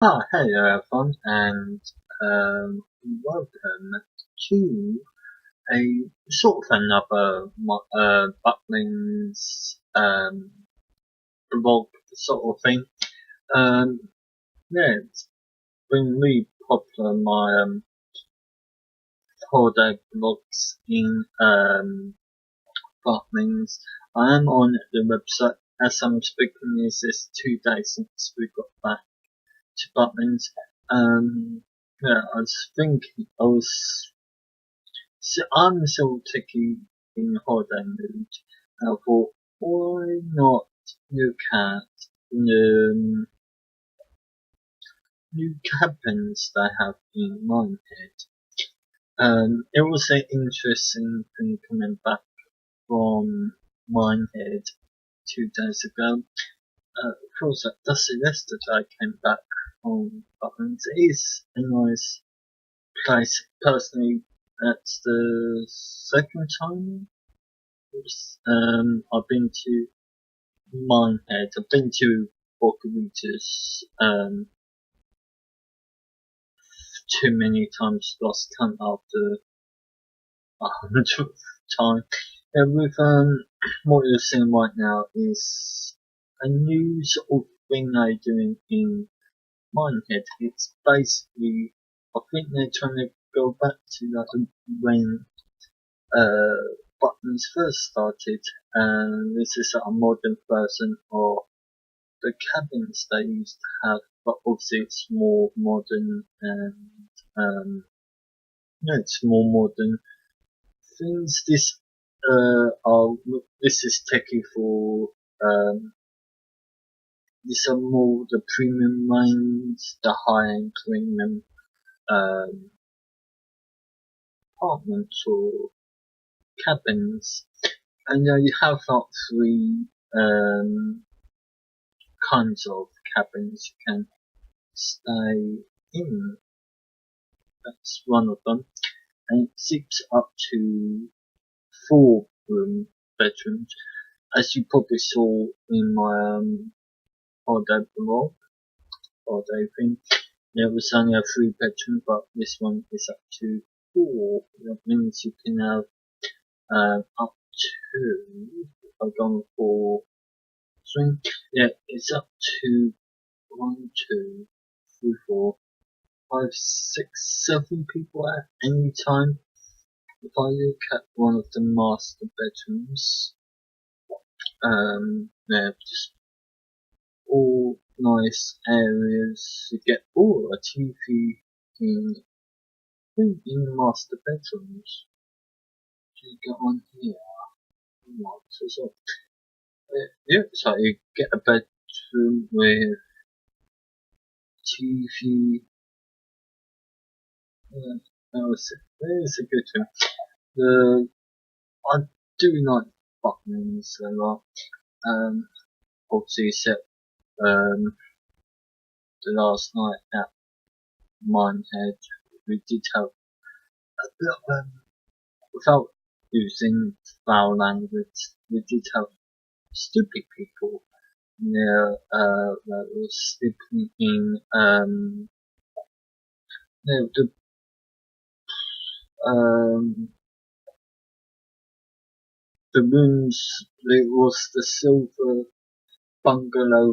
Hello everyone, and welcome to a sort of another Butlins blog sort of thing. Um, yeah, it's been really popular in my holiday blogs in Butlins. I am on the website as I'm speaking. This is 2 days since we got back to Butlins. Yeah, I was thinking, I'm still taking in holiday mood. And I thought, why not look at the new cabins they have in Minehead? It was an interesting thing coming back from Minehead 2 days ago. Of course, that's yesterday I came back from Butlins. It is a nice place. Personally, that's the second time I've been to Minehead. I've been to Bogalutas too many times, lost count after 100th time. And with what you're seeing right now is a new sort of thing they're doing in Minehead. It's basically, I think they're trying to go back to like when Butlins first started, and this is a modern version of the cabins they used to have, but obviously it's more modern and it's more modern things. This is techie for these are more the premium range, the high end premium um, apartments or cabins, and you have like three kinds of cabins you can stay in. That's one of them, and it zips up to 4 bedrooms, as you probably saw in my holiday blog, holiday thing. There was only a 3 bedroom, but this one is up to 4. That means you can have up to, if I've gone for swing, yeah, it's up to 1, 2, 3, 4, 5, 6, 7 people at any time. If I look at one of the master bedrooms, just all nice areas. You get a TV in the master bedrooms. You get one here. So, yeah, so you get a bedroom with TV. Yeah, it's a good thing. I do like Butlins a lot. Obviously, except the last night at Minehead, we did have a bit of without using foul language, we did have stupid people there that was sleeping in the um the rooms. It was the silver bungalow.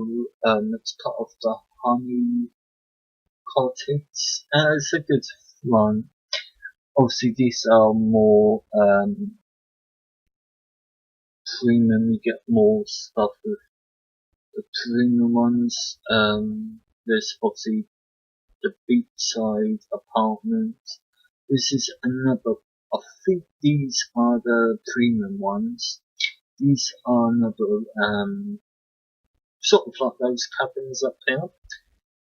It's part of the honey cottage. It's a good one. Obviously, these are more premium. You get more stuff with the premium ones. There's obviously the beachside apartment. This is another. I think these are the premium ones. These are another sort of like those cabins up here,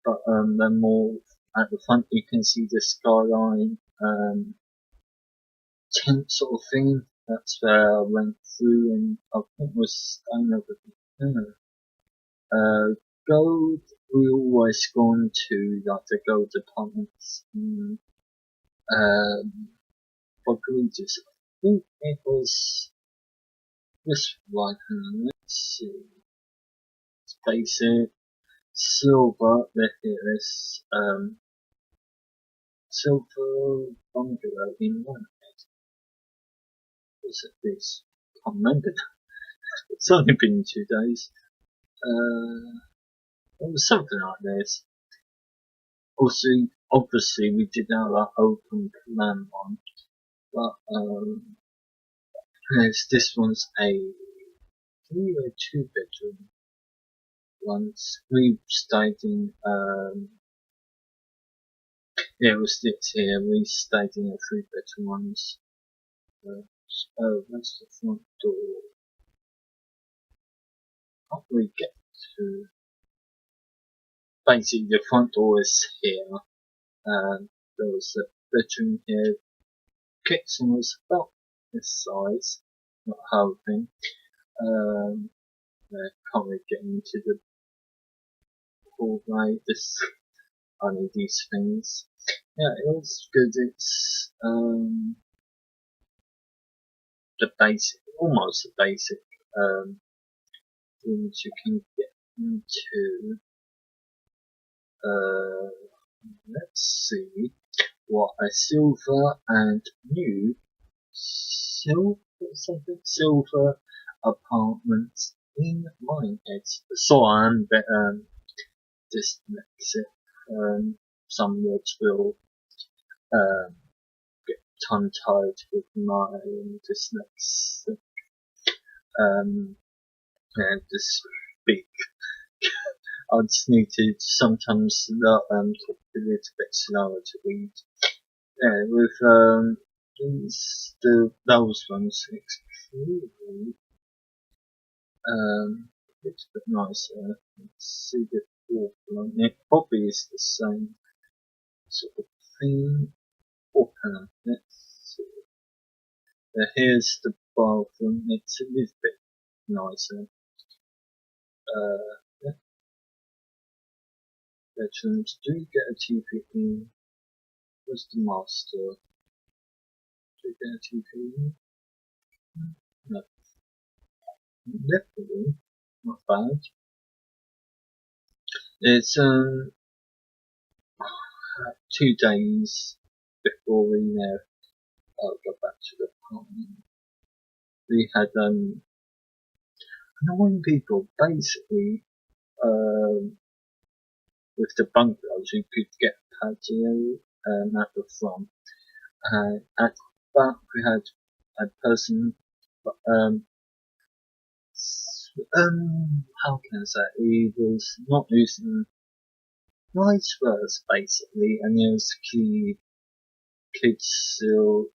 but they're more at the front. You can see the skyline tent sort of thing. That's where I went through, and I think was staying over there. Gold. We always gone to like the gold apartments in Butlins. I think it was this one. Let's see. It's basic. silver. There is silver bungalow in one. Was it this? Can't remember. It's only been 2 days. It was something like this. Also, obviously, we did have our open plan one, but this one's a 2-bedroom. Once we stayed in, it was this here. We stayed in a 3-bedroom ones. Where's the front door? How do we get to? Basically, the front door is here. There was a bedroom here. Kitchen was about this size, not a whole thing. Can't really get into the hallway. I need these things. Yeah, it was good. It's the basic, almost the basic things you can get into. Let's see what a silver and new silver apartments in Minehead. So I'm dyslexic. Some words will get tongue-tied with my dyslexia. And to speak. I just need to sometimes talk a little bit slower to read. Yeah, with those ones, extremely it's a bit nicer. Let's see the fourth one. It probably is the same sort of thing. Let's see. Here's the bathroom. It's a little bit nicer. Yeah. Bedrooms. Do you get a TV in? Where's the master? Do you get a TV in? No. Definitely. Not bad. It's 2 days before we got back to the apartment. We had annoying people. Basically, with the bungalows, you could get a patio at the front. At the back, we had a person. How can I say? He was not using nice words, basically, and there was kids still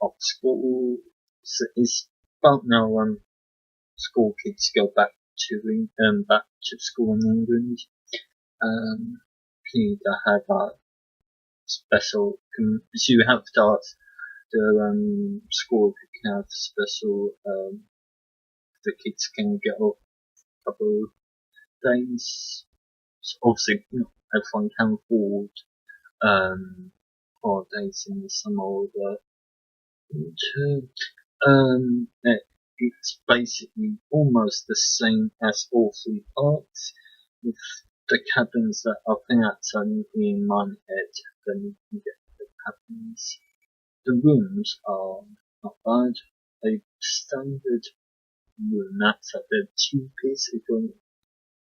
off school. So it's about now school kids go back to school in England. You have a special. So you have to ask the school if you can have special. The kids can get up a couple of days. So obviously, not everyone can afford holidays in the summer or the winter. It's basically almost the same as all 3 parks, with the cabins that I think that's only in Minehead, then you can get the cabins. The rooms are not bad. A standard room, that's at the cheapest. If you're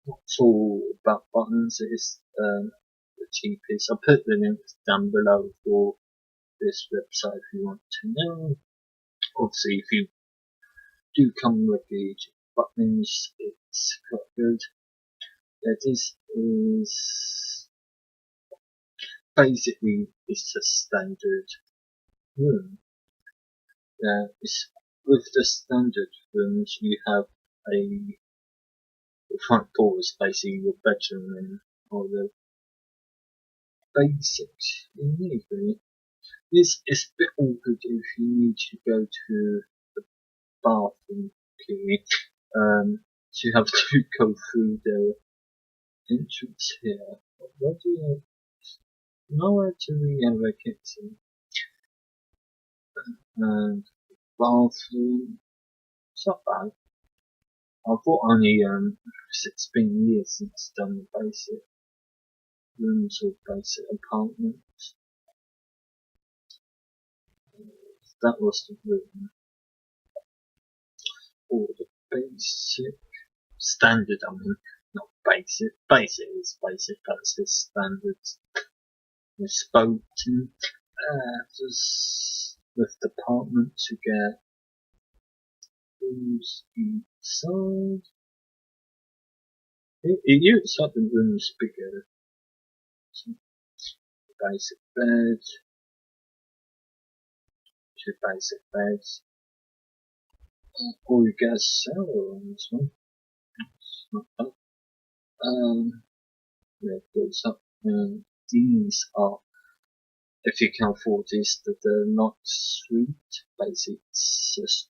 not sure about Butlins, it is the cheapest. I'll put the links down below for this website if you want to know. Obviously, if you do come with the Butlins, it's quite good. Yeah, this is basically it's a standard room. Yeah, with the standard rooms you have the front door is basically your bedroom and all the basics you need really. This is a bit awkward if you need to go to the bathroom clearly. So you have to go through the entrance here. Where do you nowhere to the kitchen and bathroom? It's not bad. I thought only 16 years since done the basic rooms or basic apartments. That was the room. Or the basic standard, I mean, not basic. Basic is basic, that's the standard. We spoke to just with departments, you get rooms inside. It looks like the room's bigger. So, basic bed, 2 basic beds. Or you get a cellar on this one. It's not bad. Yeah, it goes up. These are, if you can afford this, the not suite. Basically, it's just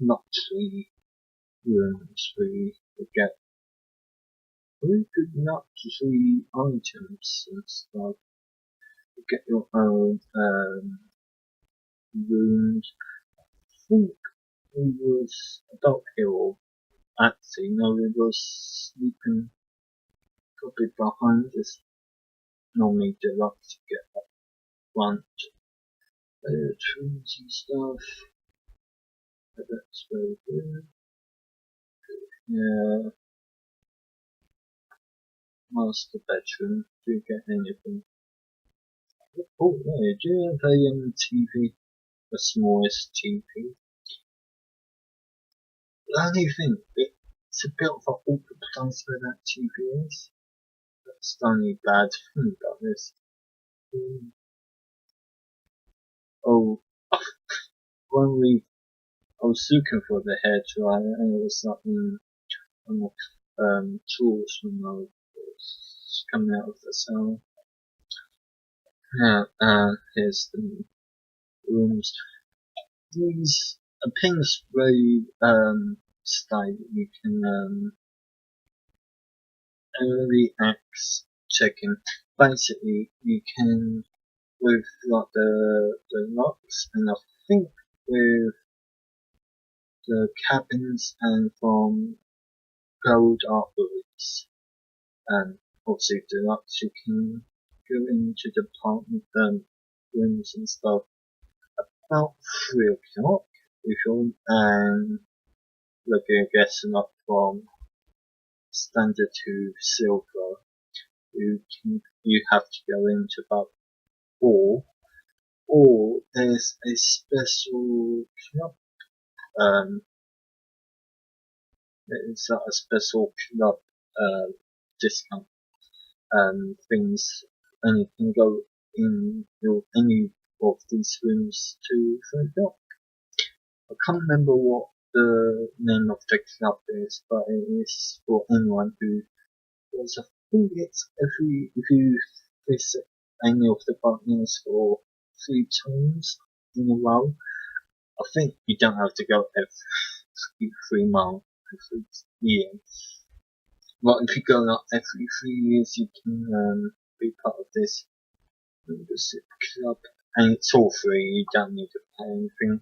not 3 rooms. We get very good not 3 items and stuff. You get your own rooms. I think we was about here. Actually, no, we was sleeping probably behind us. Normally deluxe to get up front. Trees and stuff. But that's very good. Yeah. Master bedroom. Do you get anything? Oh yeah, do you have a TV? The smallest TV? The only thing, it's a bit of an awkward place where that TV is. That's the only bad thing about this. Oh, when I was looking for the hair dryer and it was something on the tools when I was coming out of the cell. Yeah, here's the rooms. These things very style. You can early access checking. Basically, you can with like the locks, and I think with the cabins and from gold upwards, and obviously deluxe, you can go into the apartment rooms and stuff about 3 o'clock usually, and looking at guessing up from standard to silver, you have to go into about 4, or there's a special club. It's a special club discount things, and you can go in any of these rooms to 3 o'clock. I can't remember what the name of the club is, but it is for anyone who was. I think it's if you visit any of the partners for 3 times in a row. I think you don't have to go every 3 months, every year. But if you go out every 3 years, you can be part of this membership club, and it's all free. You don't need to pay anything.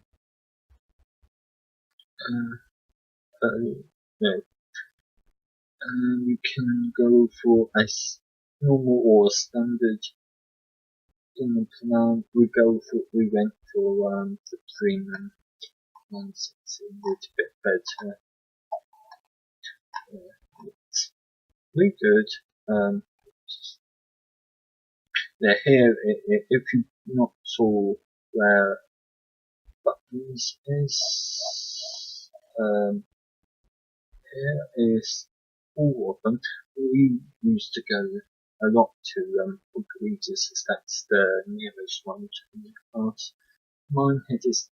Yeah. You can go for a normal or standard dinner plan. We went for the premium ones. It's a little bit better. It's really good. Here, if you're not sure where Butlins is, here is all of them. We used to go a lot to Butlins, as that's the nearest one to us. Minehead is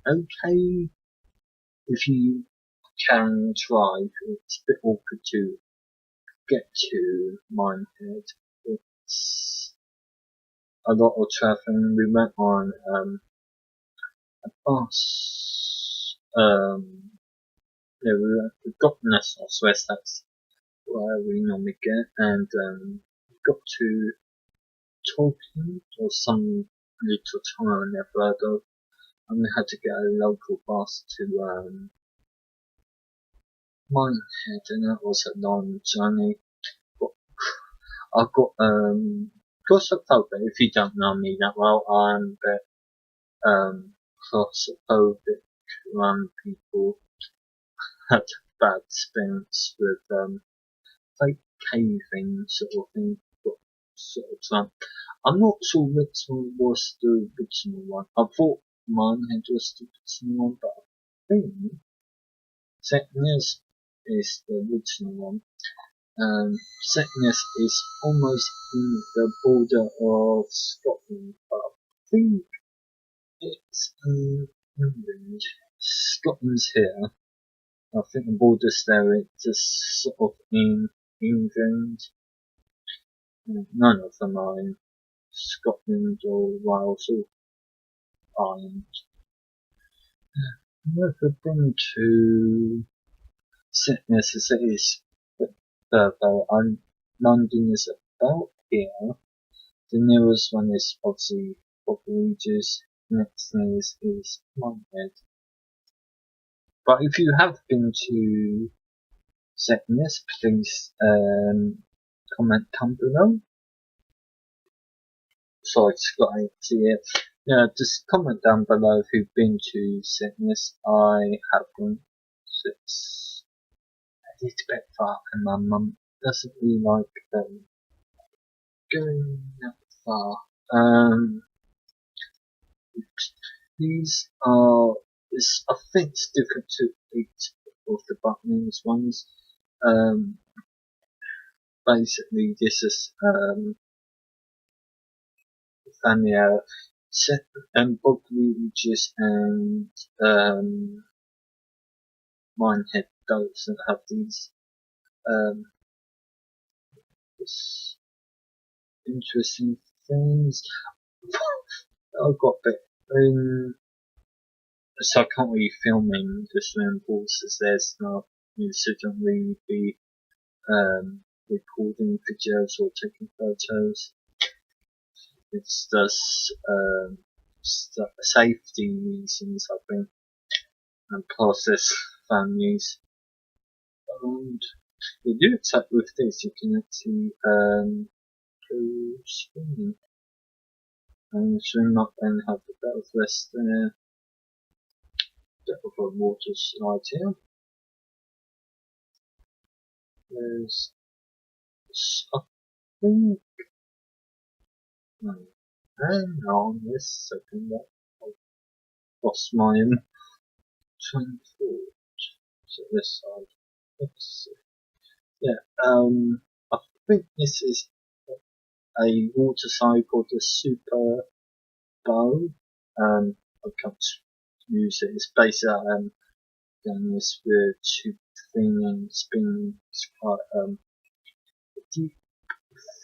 okay if you can drive. It's a bit awkward to get to Minehead. It's a lot of travelling. We went on a bus. We got National West, that's where we normally get, and we got to Tolkien or some little town I never heard of. we had to get a local bus to Minehead, and that was a long journey. But I got claustrophobic. If you don't know me that well, I'm a bit claustrophobic around people. Had a bad experience with like caving sort of thing. But sort of time. I'm not sure which one was the original one. I thought Minehead was the original one, but I think Sickness is the original one. Sickness is almost in the border of Scotland, but I think it's in England. Scotland's here. I think the border's there. It's just sort of in England. None of them are in Scotland or Wales or Ireland. I've never been to Sickness as it is further, and London is about here. The nearest one is obviously Butlins. Next thing is Minehead. But if you have been to Sickness, please comment down below. Sorry, Scott, I see it. Yeah, just comment down below if you've been to Sickness. I haven't. So it's a little bit far, and my mum doesn't really like going that far. These are, I think it's different to each of the Butlins ones. Basically, this is family and Butlins and Minehead doesn't have these this interesting things. I got a bit so I can't really film in the swimming pools as there's not, you shouldn't really be recording videos or taking photos. It's just safety reasons, I think, and plus there's families. And you do attack with this, you can actually go swimming and swim up and have a bit of rest there. Bit of a water slide here. There's, I think, hang on this second, I lost my train of thought. So this side. Let's see. Yeah, I think this is a water slide called the Super Bow. I can't use it. It's based on doing this with tube thing and spinning. It's quite a deep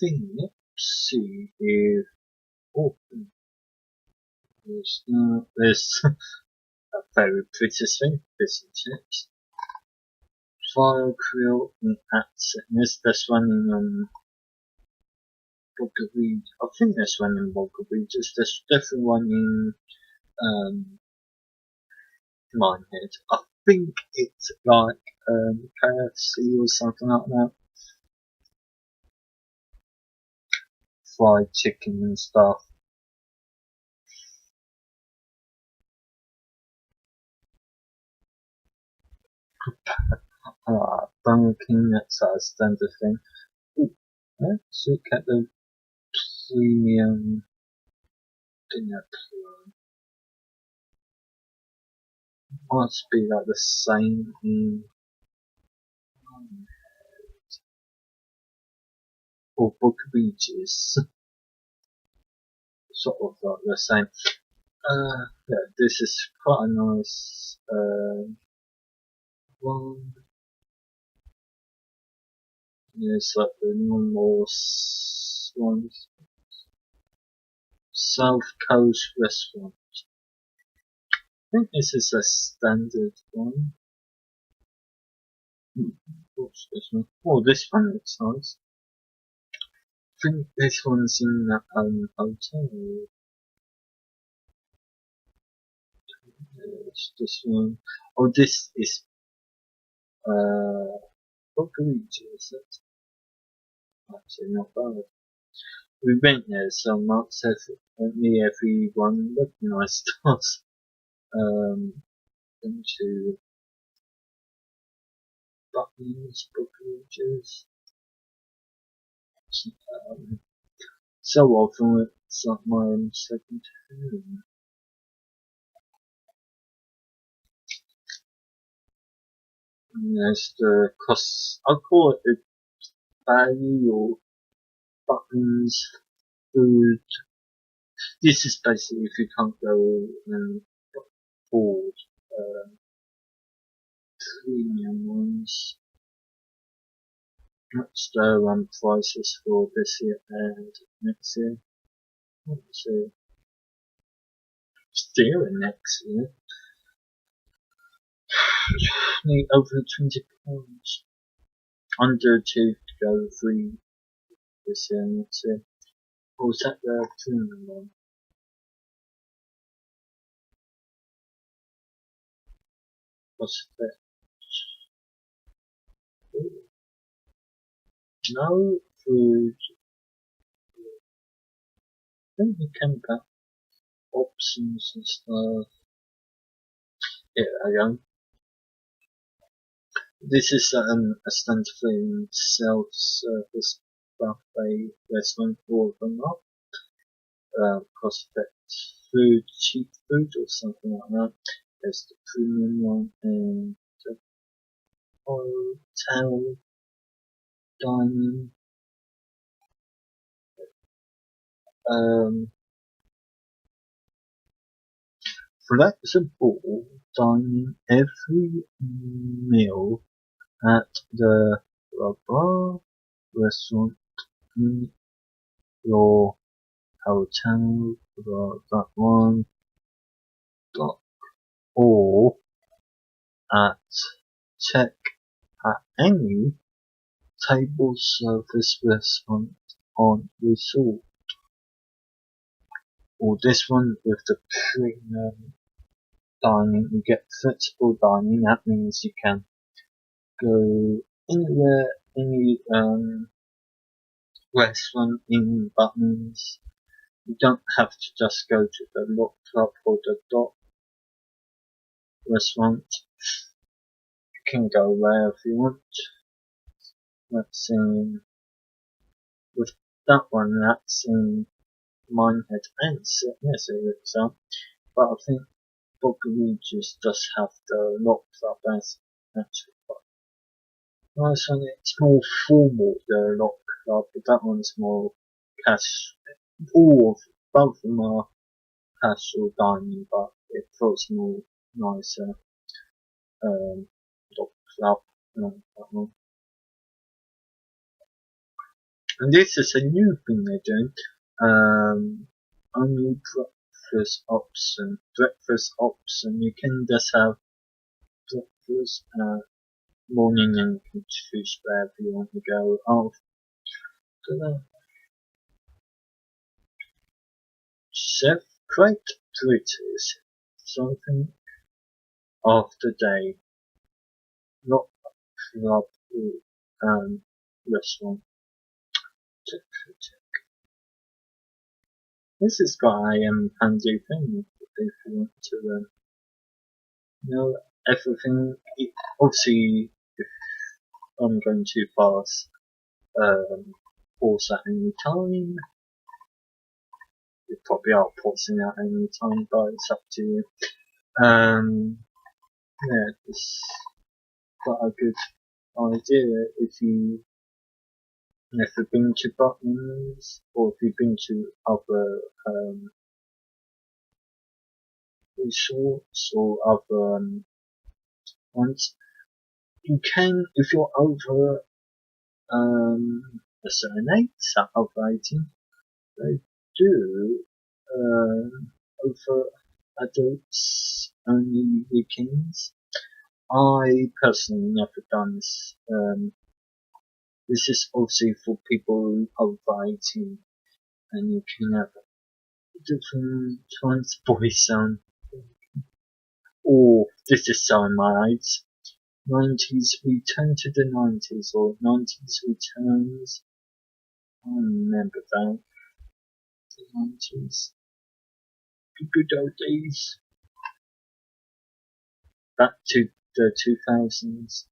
thing. Let's see if there's a very pretty thing. Fish and chips. Fire grill at Sickness. This one in Boggery. I think there's one in Boggery. Just there's different one in Minehead. I think it's like KFC or something like that. Fried chicken and stuff. Burger King, that's a standard thing. Ooh, let's look at the premium dinner plan. Must be like the same in or Boggeries. Sort of like the same. Yeah, this is quite a nice one. Yeah, it's like the normal ones. South Coast Restaurant. I think this is a standard one. What's this one? Oh, this one looks nice. I think this one's in that hotel. What's this one? Oh, this is Butlins, is it? Actually, not bad. We went there, so Mark says only everyone recognised us. Into Butlins. So often it's not my own second home. And there's the cost, I'll call it the value or Butlins food. This is basically if you can't go and afford premium ones. What's the prices for this year and next year? So still next year. Need over £20. Under 2 to go 3 this year and next year. Or was that the premium one? What's that? No food. I think we can get options and stuff. Yeah, I go. This is a standalone self-service buffet restaurant for them up. Cost effective food, cheap food or something like that. There's the premium one and the hotel dining. Flexible dining every meal at the blah blah restaurant in your hotel, that one, or at check at any table service restaurant on resort. Or this one with the premium dining, you get flexible dining. That means you can go anywhere, any restaurant in Butlins. You don't have to just go to the Lock Club or the Dot restaurant. You can go wherever you want. That's in, with that one, that's in Minehead and Sydney, so but I think Butlins does have the Lock Club as actually. Nice one, it's more formal, the Lock Club, but that one's more cash. All of both of them are casual dining, but it feels more nicer. Lock Club, that one. And this is a new thing they're doing. Only breakfast option. You can just have breakfast morning and you can choose wherever you want to go after that. Chef Great British something after day. Not club restaurant. This has got a handy thing if you want to know everything. Obviously, if I'm going too fast, pause at any time. You probably are pausing at any time, but it's up to you. Yeah, it's quite a good idea if you never been to Butlins or if you've been to other resorts or other ones. You can, if you're over a certain age, so over 18, they do over adults only weekends. I personally never done this. This is obviously for people over 18, and you can have different transport zone. Oh, this is so in my eyes. 90s return to the 90s or 90s returns. I remember that. The 90s. The good old days. Back to the 2000s.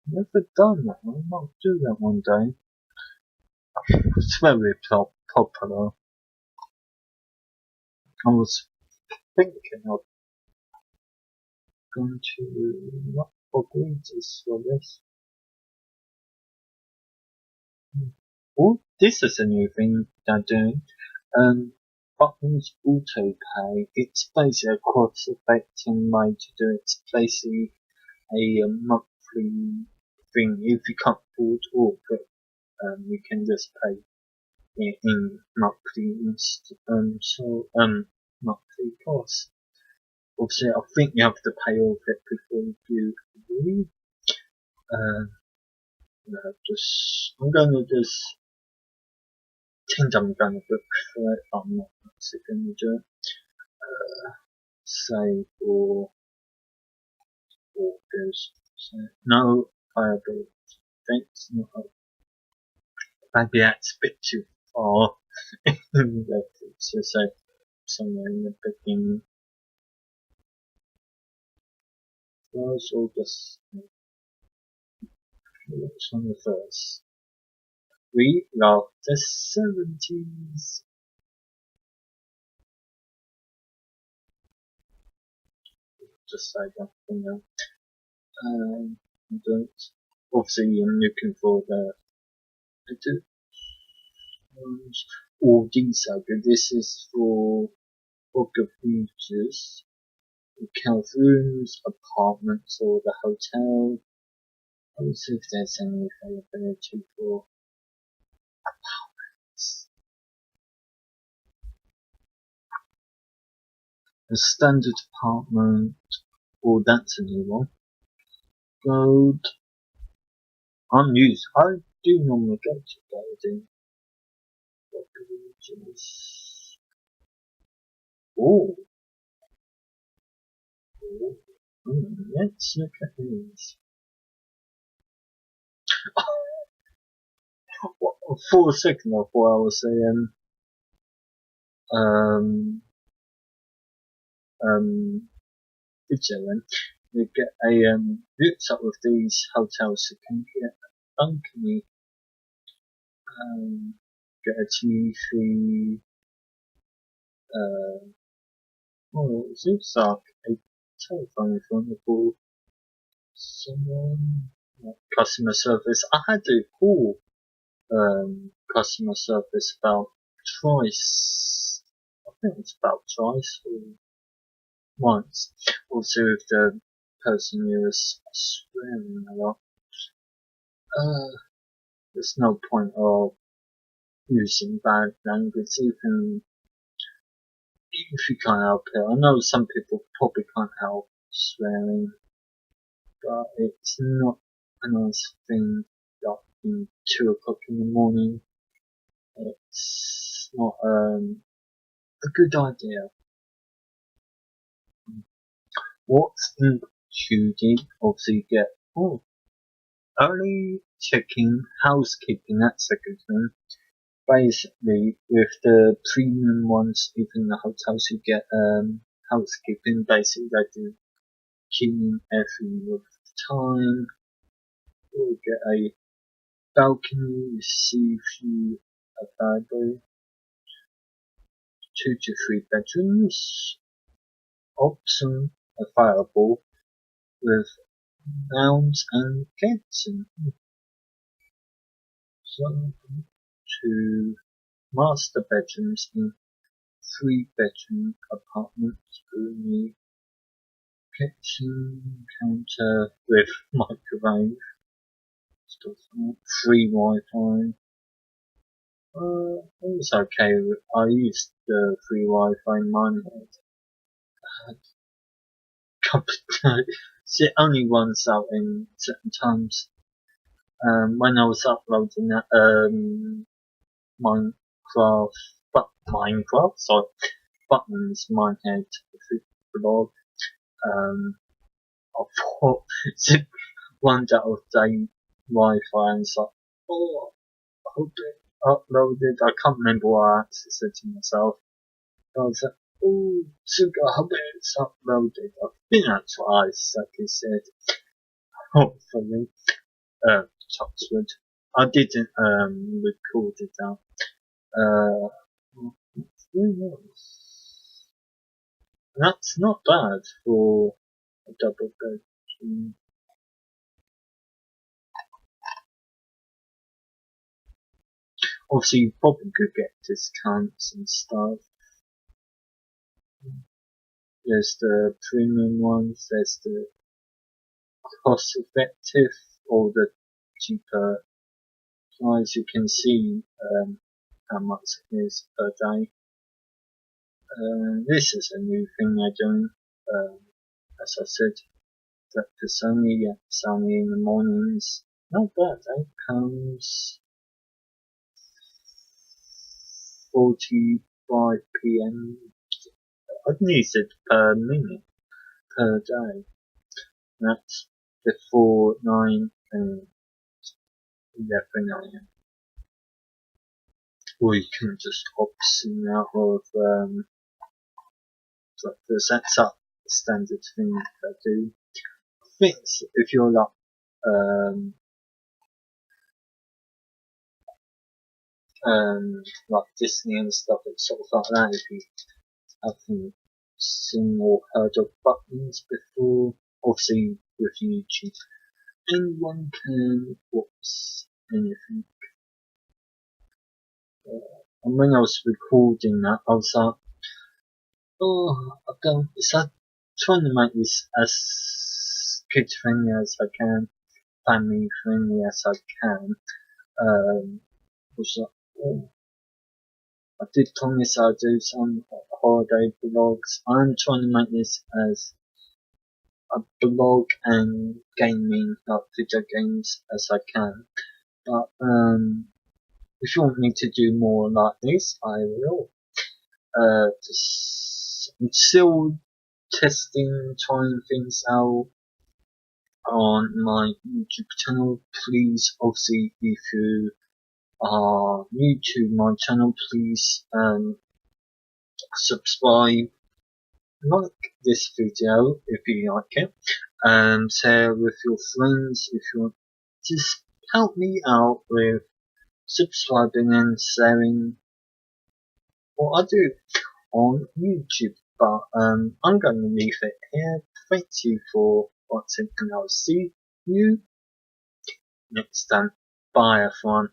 Never done that. I might do that one day. It's very popular. I was thinking of going to what Butlins for this. Oh, this is a new thing they're doing. Butlins Auto Pay. It's basically a cost-effective way to do it. It's basically a monthly thing. If you can't afford all of it, you can just pay it in monthly monthly costs. Obviously, I think you have to pay all of it before you leave. I'm gonna just think I'm gonna book for it. I'm not actually gonna do it. Say for August. So, no, viable. Thanks. No, maybe that's a bit too far. Let's just say somewhere in the beginning. First August. What's on the first? We love the 70s. Just say that for now. Don't. Obviously, I'm looking for the or these are good. This is for Booker Futures. You count rooms, apartments, or the hotel. Let's see if there's any availability for apartments. The standard apartment. Oh, that's a new one. Gold. Unused. I do normally go to Gold. Oh. Let's look at these. For a second, I thought I was saying, vigilant. You get a, looks up with these hotels, you can get a balcony, get a TV, oh, it looks like a telephone if you want to call someone, customer service. I had a call, customer service about twice. I think it's about twice or once. Also, if the person who was swearing a lot, there's no point of using bad language, even if you can't help it. I know some people probably can't help swearing, but it's not a nice thing. Like in 2 o'clock in the morning, it's not a good idea. What's included? Obviously, you get early checking, housekeeping. That's a good thing. Basically, with the premium ones, even the hotels, you get housekeeping. Basically, they do cleaning every time. You'll get a balcony, sea view available, 2 to 3 bedrooms, option available with lounge and kitchen. So, 2 master bedrooms in 3-bedroom apartments, roomy kitchen, counter with microwave, stuff like free Wi-Fi. It was okay. I used the free Wi-Fi in mine. It only runs out in certain times. When I was uploading that Minecraft, sorry, Butlins Minehead blog. I thought one day I'll day Wi-Fi and it's like, oh, I hope it uploaded. I can't remember what I actually said to myself. I was like, oh, Sugar, I hope it's uploaded. I've been out twice, like I said. Hopefully, Touchwood. I didn't record it out. That's not bad for a double bed. Obviously, you probably could get discounts and stuff. There's the premium ones, there's the cost effective or the cheaper price. You can see how much it is per day. This is a new thing they're doing. As I said, breakfast only, yeah, it's only in the mornings. Not bad, eh? Comes 45 PM. I'd use it per minute, per day. That's before 9 and 11 AM. Or you can just opt in out of breakfast. That's a standard thing I do. I think if you're like Disney and stuff, it's sort of like that. If you haven't seen or heard of Butlins before, obviously with YouTube, anyone can watch anything. And when I was recording that, I was like, oh, it's like trying to make this as kid friendly as I can, family friendly as I can. Was like, oh, I did promise I'd do some holiday vlogs. I'm trying to make this as a blog and gaming, like video games, as I can. But if you want me to do more like this, I will. I'm still testing, trying things out on my YouTube channel. Please, obviously, if you are new to my channel, please subscribe, like this video if you like it, share with your friends if you want. Just help me out with subscribing and sharing what I do on YouTube. But I'm going to leave it here. Thank you for watching and I'll see you next time. Bye everyone.